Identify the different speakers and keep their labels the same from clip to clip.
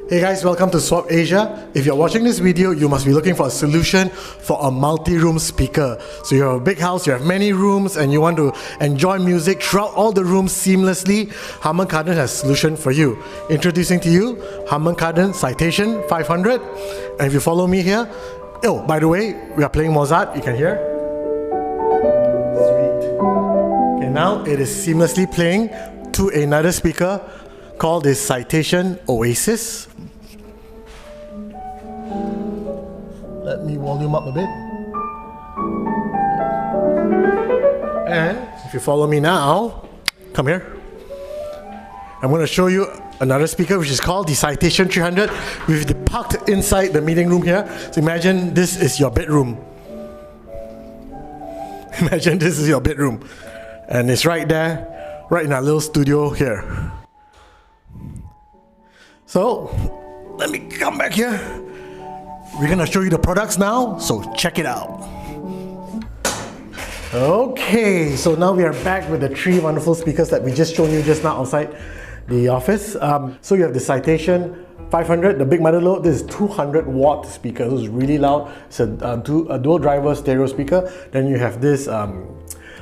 Speaker 1: Hey guys, welcome to Swap Asia. If you're watching this video, you must be looking for a solution for a multi-room speaker. So you have a big house, you have many rooms, and you want to enjoy music throughout all the rooms seamlessly. Harman Kardon has a solution for you. Introducing to you, Harman Kardon Citation 500. And if you follow me here, oh, by the way, we are playing Mozart, you can hear. Sweet. Okay, now it is seamlessly playing to another speaker called the Citation Oasis. Let me volume up a bit. And if you follow me now, come here. I'm going to show you another speaker which is called the Citation 300. We've parked inside the meeting room here. So imagine this is your bedroom. Imagine this is your bedroom. And it's right there, right in our little studio here. So, let me come back here. We're gonna show you the products now, so check it out. Okay, so now we are back with the three wonderful speakers that we just showed you just now outside the office. So you have the Citation 500, the big mother load. This is 200 watt speaker, so it's really loud. It's a dual driver stereo speaker. Then you have this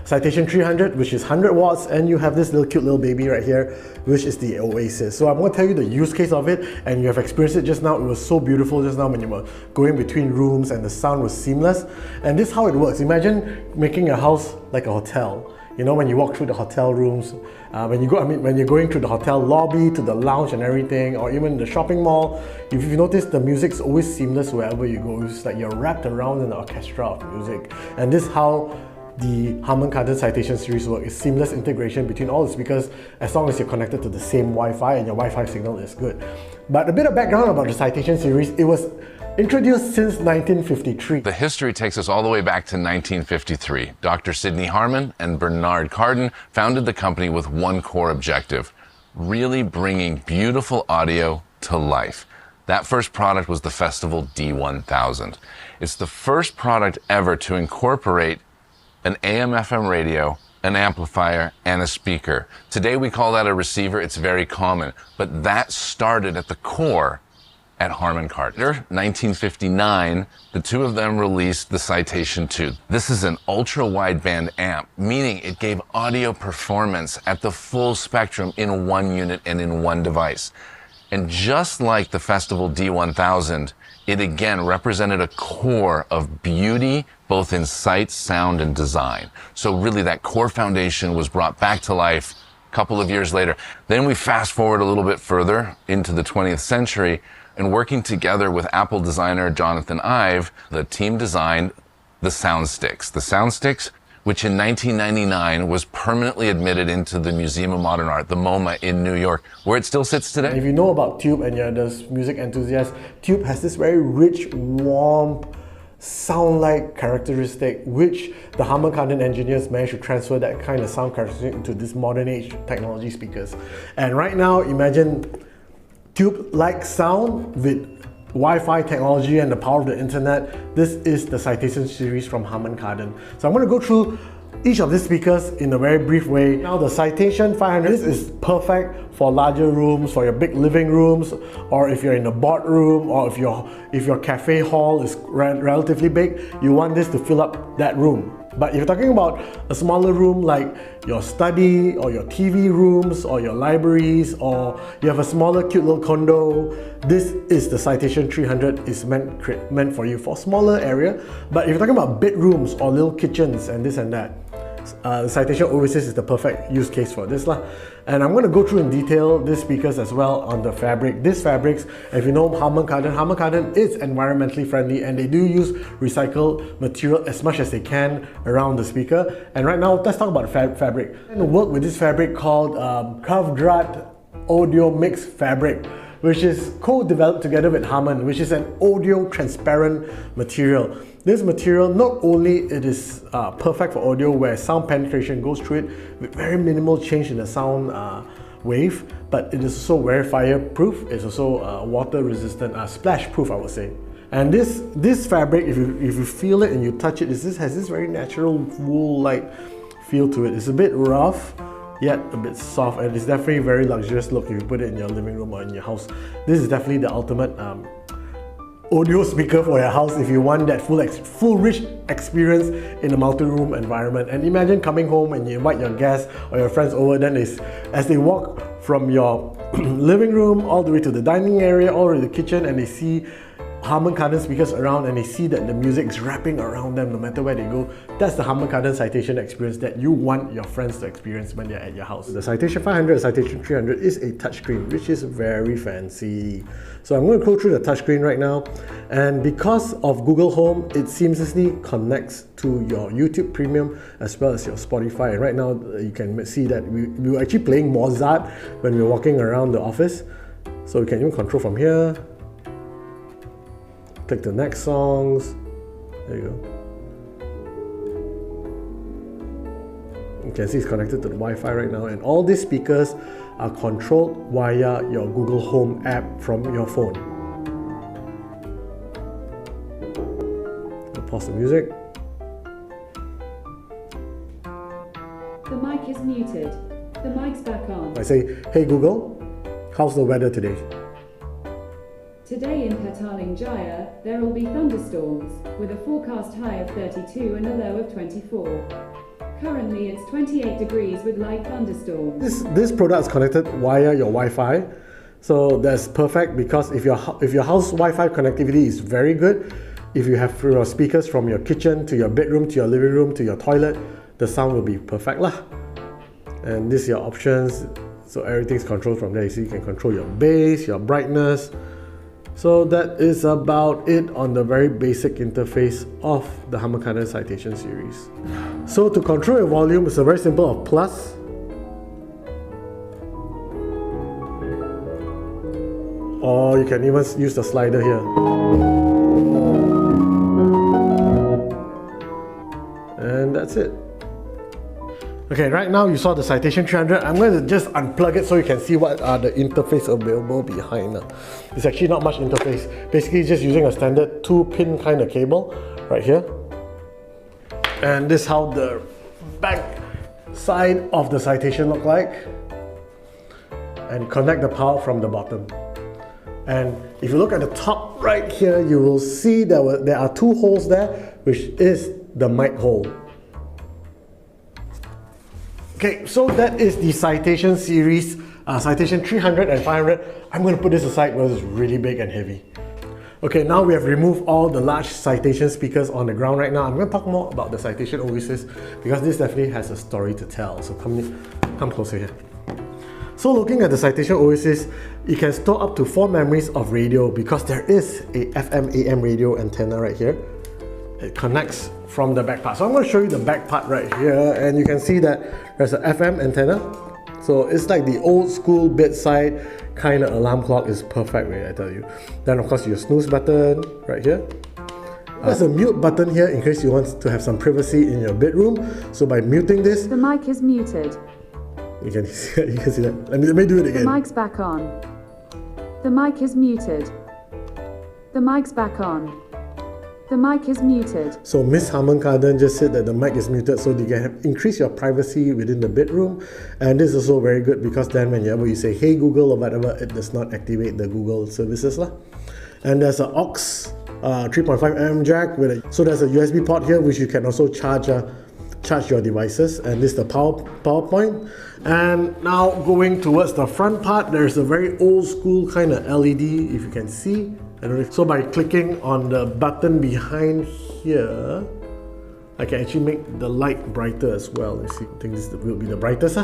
Speaker 1: Citation 300, which is 100 watts, and you have this little cute little baby right here, which is the Oasis. So I'm going to tell you the use case of it, and you have experienced it just now. It was so beautiful just now when you were going between rooms and the sound was seamless. And this is how it works. Imagine making a house like a hotel. You know, when you walk through the hotel rooms, when you're going through the hotel lobby to the lounge and everything, or even the shopping mall, if you notice, the music's always seamless wherever you go. It's like you're wrapped around in an orchestra of music. And this is how the Harman Kardon Citation Series work. Is seamless integration between all the speakers as long as you're connected to the same Wi-Fi and your Wi-Fi signal is good. But a bit of background about the Citation Series, it was introduced since 1953.
Speaker 2: The history takes us all the way back to 1953. Dr. Sidney Harman and Bernard Kardon founded the company with one core objective: really bringing beautiful audio to life. That first product was the Festival D1000. It's the first product ever to incorporate an AM/FM radio, an amplifier, and a speaker. Today we call that a receiver. It's very common, but that started at the core at Harman Kardon. 1959, the two of them released the Citation 2. This is an ultra-wideband amp, meaning it gave audio performance at the full spectrum in one unit and in one device. And just like the Festival D1000, it again represented a core of beauty, both in sight, sound, and design. So really that core foundation was brought back to life a couple of years later. Then we fast forward a little bit further into the 20th century, and working together with Apple designer Jonathan Ive, the team designed the Soundsticks. The Soundsticks, which in 1999 was permanently admitted into the Museum of Modern Art, the MoMA in New York, where it still sits today.
Speaker 1: If you know about Tube and you're the music enthusiast, Tube has this very rich, warm, sound-like characteristic, which the Harman Kardon engineers managed to transfer that kind of sound characteristic into these modern age technology speakers. And right now, imagine Tube-like sound with Wi-Fi technology and the power of the internet. This is the Citation series from Harman Kardon. So I'm going to go through each of these speakers in a very brief way. Now the Citation 500, this is perfect for larger rooms, for your big living rooms, or if you're in a boardroom, or if your cafe hall is relatively big, you want this to fill up that room. But if you're talking about a smaller room like your study or your TV rooms or your libraries, or you have a smaller cute little condo, this is the Citation 300. Is meant for you for a smaller area. But if you're talking about bedrooms or little kitchens and this and that, the Citation Oasis is the perfect use case for this lah. And I'm going to go through in detail these speakers as well on the fabric. These fabrics, if you know Harman Kardon is environmentally friendly, and they do use recycled material as much as they can around the speaker. And right now, let's talk about fabric. And work with this fabric called Kavdrat Audio Mix Fabric, which is co-developed together with Harman, which is an audio transparent material. This material, not only it is perfect for audio where sound penetration goes through it with very minimal change in the sound wave, but it is also very fireproof. It's also water resistant, splash proof, I would say. And this fabric, if you feel it and you touch it, has this very natural wool-like feel to it. It's a bit rough, yet a bit soft, and it's definitely very luxurious look if you put it in your living room or in your house. This is definitely the ultimate audio speaker for your house if you want that full rich experience in a multi-room environment. And imagine coming home and you invite your guests or your friends over, then as they walk from your living room all the way to the dining area, all the way to the kitchen, and they see Harman Kardon speakers around, and they see that the music is wrapping around them no matter where they go. That's the Harman Kardon Citation experience that you want your friends to experience when they're at your house. The Citation 500 and Citation 300 is a touchscreen, which is very fancy. So I'm going to go through the touchscreen right now, and because of Google Home, it seamlessly connects to your YouTube Premium as well as your Spotify. And right now you can see that we were actually playing Mozart when we were walking around the office. So you can even control from here. Click the next songs. There you go. You can see it's connected to the Wi-Fi right now, and all these speakers are controlled via your Google Home app from your phone. I'll pause the music.
Speaker 3: The mic is muted. The mic's back on.
Speaker 1: I say, hey Google, how's the weather today?
Speaker 3: Today in Petaling Jaya, there will be thunderstorms, with a forecast high of 32 and a low of 24. Currently it's 28 degrees with light thunderstorms.
Speaker 1: This product is connected via your Wi-Fi, so that's perfect because if your house Wi-Fi connectivity is very good, if you have your speakers from your kitchen to your bedroom to your living room to your toilet, the sound will be perfect lah. And this is your options, so everything's controlled from there. You see, you can control your bass, your brightness. So that is about it on the very basic interface of the Harman Kardon Citation Series. So to control your volume, it's a very simple of plus, or you can even use the slider here. And that's it. Okay, right now you saw the Citation 300. I'm going to just unplug it so you can see what are the interface available behind. It's actually not much interface. Basically just using a standard 2-pin kind of cable right here. And this is how the back side of the Citation look like. And connect the power from the bottom. And if you look at the top right here, you will see that there are 2 holes there, which is the mic hole. Okay, so that is the Citation Series, Citation 300 and 500. I'm going to put this aside because it's really big and heavy. Okay, now we have removed all the large Citation speakers on the ground right now. I'm going to talk more about the Citation Oasis because this definitely has a story to tell. So come closer here. So looking at the Citation Oasis, you can store up to 4 memories of radio because there is a FM AM radio antenna right here. It connects from the back part. So I'm going to show you the back part right here, and you can see that there's an FM antenna. So it's like the old school bedside kind of alarm clock. Is perfect, way I tell you. Then of course your snooze button right here. There's a mute button here in case you want to have some privacy in your bedroom. So by muting this,
Speaker 3: the mic is muted.
Speaker 1: You can see that. Let me do it again.
Speaker 3: The mic's back on. The mic is muted. The mic's back on. The mic is muted.
Speaker 1: So Miss Harman Kardon just said that the mic is muted so you can increase your privacy within the bedroom. And this is also very good because then whenever you say, hey Google or whatever, it does not activate the Google services lah. And there's an aux 3.5mm jack so there's a USB port here which you can also charge your devices, and this is the power point. And now going towards the front part, there's a very old school kind of LED, if you can see. So by clicking on the button behind here, I can actually make the light brighter as well. You see, I think this will be the brightest.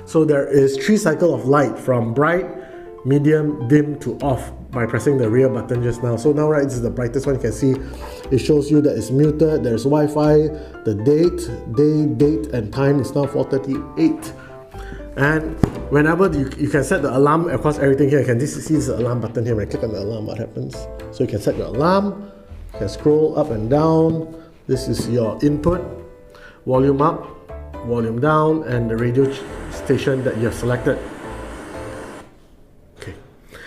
Speaker 1: So there is 3 cycles of light from bright, medium, dim to off by pressing the rear button just now. So now this is the brightest one. You can see it shows you that it's muted, there's Wi-Fi, the date and time is now 4:38. And whenever you can set the alarm across everything here. You can see this alarm button here. When I click on the alarm, what happens? So you can set your alarm, you can scroll up and down. This is your input, volume up, volume down, and the radio station that you have selected. Okay.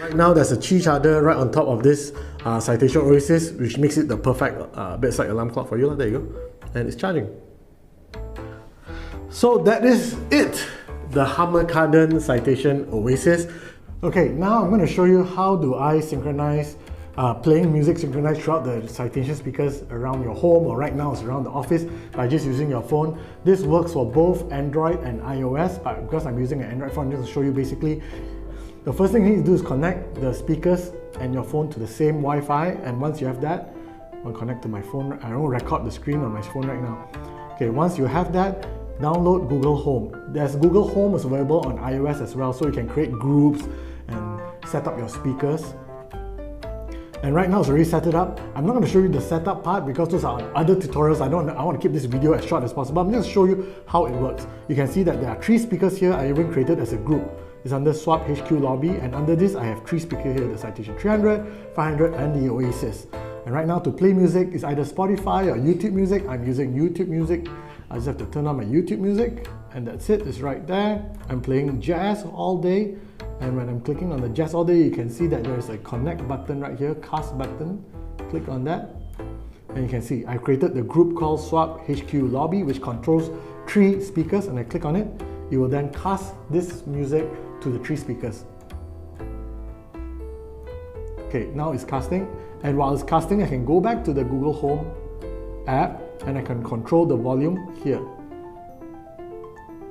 Speaker 1: Right now there's a Qi charger right on top of this Citation Oasis, which makes it the perfect bedside alarm clock for you. There you go. And it's charging. So that is it. the Harman Kardon Citation Oasis. Okay, now I'm going to show you how do I synchronize playing music synchronized throughout the citation speakers around your home, or right now it's around the office by just using your phone. This works for both Android and iOS, but because I'm using an Android phone, I'm just going to show you basically. The first thing you need to do is connect the speakers and your phone to the same Wi-Fi, and once you have that, I'll connect to my phone. I don't record the screen on my phone right now. Okay, once you have that, download Google Home. There's Google Home is available on iOS as well, so you can create groups and set up your speakers. And right now it's already set it up. I'm not going to show you the setup part because those are other tutorials. I want to keep this video as short as possible. I'm just going to show you how it works. You can see that there are 3 speakers here. I even created as a group. It's under Swap HQ Lobby, and under this I have 3 speakers here, the Citation 300, 500 and the Oasis. And right now to play music is either Spotify or YouTube Music. I'm using YouTube Music. I just have to turn on my YouTube Music, and that's it. It's right there. I'm playing jazz all day. And when I'm clicking on the jazz all day, you can see that there's a connect button right here, cast button. Click on that, and you can see I created the group called Swap HQ Lobby, which controls 3 speakers, and I click on it. It will then cast this music to the 3 speakers. Okay, now it's casting, and while it's casting, I can go back to the Google Home app and I can control the volume here.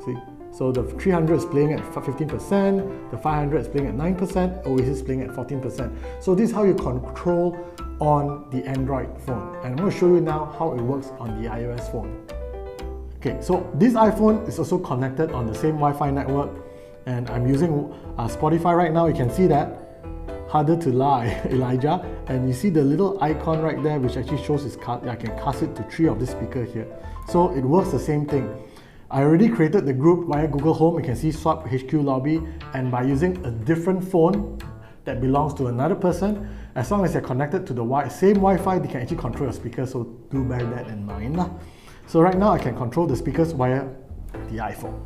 Speaker 1: See? So the 300 is playing at 15%, the 500 is playing at 9%, Oasis is playing at 14%. So this is how you control on the Android phone. And I'm going to show you now how it works on the iOS phone. Okay, so this iPhone is also connected on the same Wi-Fi network, and I'm using Spotify right now. You can see that, Harder to Lie, Elijah, and you see the little icon right there which actually shows I can cast it to 3 of this speaker here. So it works the same thing. I already created the group via Google Home. You can see Swap HQ Lobby, and by using a different phone that belongs to another person, as long as they're connected to the same Wi-Fi, they can actually control your speakers, so do bear that in mind. So right now I can control the speakers via the iPhone.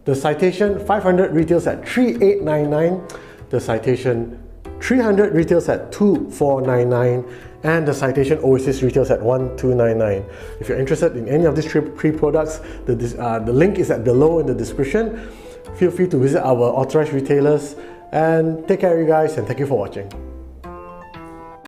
Speaker 1: The Citation 500 retails at $3,899, the Citation 300 retails at $2,499, and the Citation Oasis retails at $1,299. If you're interested in any of these 3 products, the link is below in the description. Feel free to visit our authorized retailers, and take care you guys, and thank you for watching.